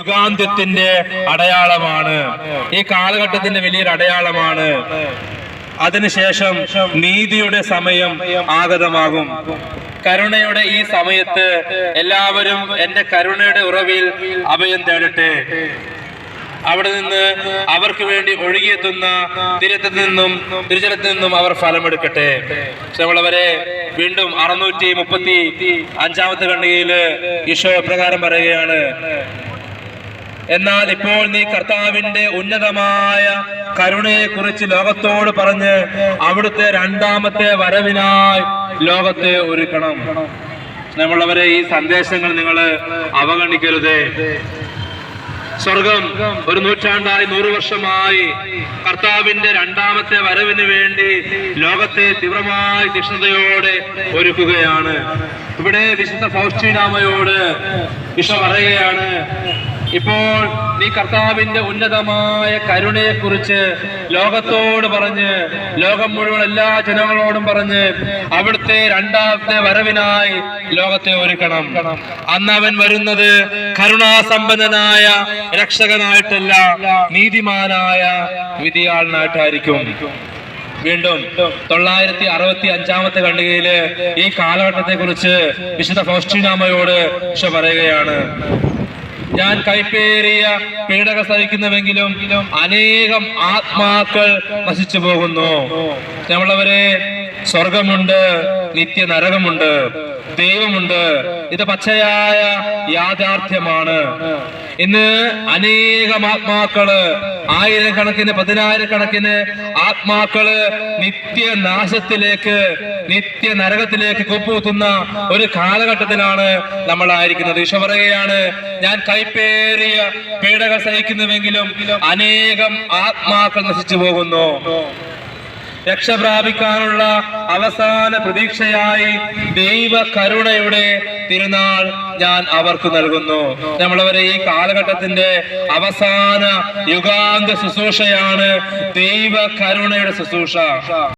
യുഗാന്ത്യത്തിന്റെ അടയാളമാണ്. ഈ കാലഘട്ടത്തിന്റെ വലിയൊരു അടയാളമാണ്. അതിനുശേഷം നീതിയുടെ സമയം ആഗതമാകും. കരുണയുടെ ഈ സമയത്ത് എല്ലാവരും എന്റെ കരുണയുടെ ഉറവിൽ അഭയം തേടട്ടെ. അവിടെ നിന്ന് അവർക്ക് വേണ്ടി ഒഴുകിയെത്തുന്ന തിരുജലത്തിൽ നിന്നും അവർ ഫലമെടുക്കട്ടെ. നമ്മളവരെ വീണ്ടും 635 ഖണ്ഡികയില് ഈശോ പ്രകാരം പറയുകയാണ്, എന്നാൽ ഇപ്പോൾ നീ കർത്താവിന്റെ ഉന്നതമായ കരുണയെ കുറിച്ച് ലോകത്തോട് പറഞ്ഞ് അവിടുത്തെ രണ്ടാമത്തെ വരവിനായി ലോകത്തെ ഒരുക്കണം. നമ്മളവരെ ഈ സന്ദേശങ്ങൾ നിങ്ങൾ അവഗണിക്കരുതേ. സ്വർഗം ഒരു നൂറ്റാണ്ടായി 100 വർഷമായി കർത്താവിന്റെ രണ്ടാമത്തെ വരവിന് വേണ്ടി ലോകത്തെ തീവ്രമായ തീക്ഷ്ണതയോടെ ഒരുക്കുകയാണ്. ഇവിടെ വിശുദ്ധ ഫൗസ്റ്റീനാമയോട് ഈശോ പറയുകയാണ്, ഇപ്പോൾ നീ കർത്താവിന്റെ ഉന്നതമായ കരുണയെ കുറിച്ച് ലോകത്തോട് പറഞ്ഞ്, ലോകം മുഴുവൻ എല്ലാ ജനങ്ങളോടും പറഞ്ഞ് അവിടുത്തെ രണ്ടാമത്തെ വരവിനായി ലോകത്തെ ഒരുക്കണം. അന്ന് അവൻ വരുന്നത് കരുണാസമ്പന്നനായ രക്ഷകനായിട്ടല്ല, നീതിമാനായ വിധിയാളനായിട്ടായിരിക്കും. വീണ്ടും 965 ഖണ്ഡികയില് ഈ കാലഘട്ടത്തെ കുറിച്ച് വിശുദ്ധ ഫൗസ്റ്റീനാമയോട് ഈശോ പറയുകയാണ്, ഞാൻ കൈപ്പേറിയ പീഡകൾ സഹിക്കുന്നുവെങ്കിലും അനേകം ആത്മാക്കൾ നശിച്ചു പോകുന്നു. നമ്മളവരെ സ്വർഗമുണ്ട്, നിത്യ നരകമുണ്ട്, ദൈവമുണ്ട്. ഇത് പച്ചയായ യാഥാർത്ഥ്യമാണ്. ഇന്ന് അനേകം ആത്മാക്കള്, ആയിരക്കണക്കിന് 10,000-കണക്കിന് ആത്മാക്കള് നിത്യനാശത്തിലേക്ക്, നിത്യ നരകത്തിലേക്ക് കൊപ്പുകുത്തുന്ന ഒരു കാലഘട്ടത്തിലാണ് നമ്മളായിരിക്കുന്നത്. ഈശോ പറയുകയാണ്, ഞാൻ കൈപ്പേറിയ പീഡകൾ സഹിക്കുന്നുവെങ്കിലും അനേകം ആത്മാക്കൾ നശിച്ചു പോകുന്നു. രക്ഷ പ്രാപിക്കാനുള്ള അവസാന പ്രതീക്ഷയായി ദൈവ കരുണയുടെ തിരുനാൾ ഞാൻ അവർക്ക് നൽകുന്നു. നമ്മളവരെ ഈ കാലഘട്ടത്തിന്റെ അവസാന യുഗാന്ത ശുശ്രൂഷയാണ് ദൈവ കരുണയുടെ ശുശ്രൂഷ.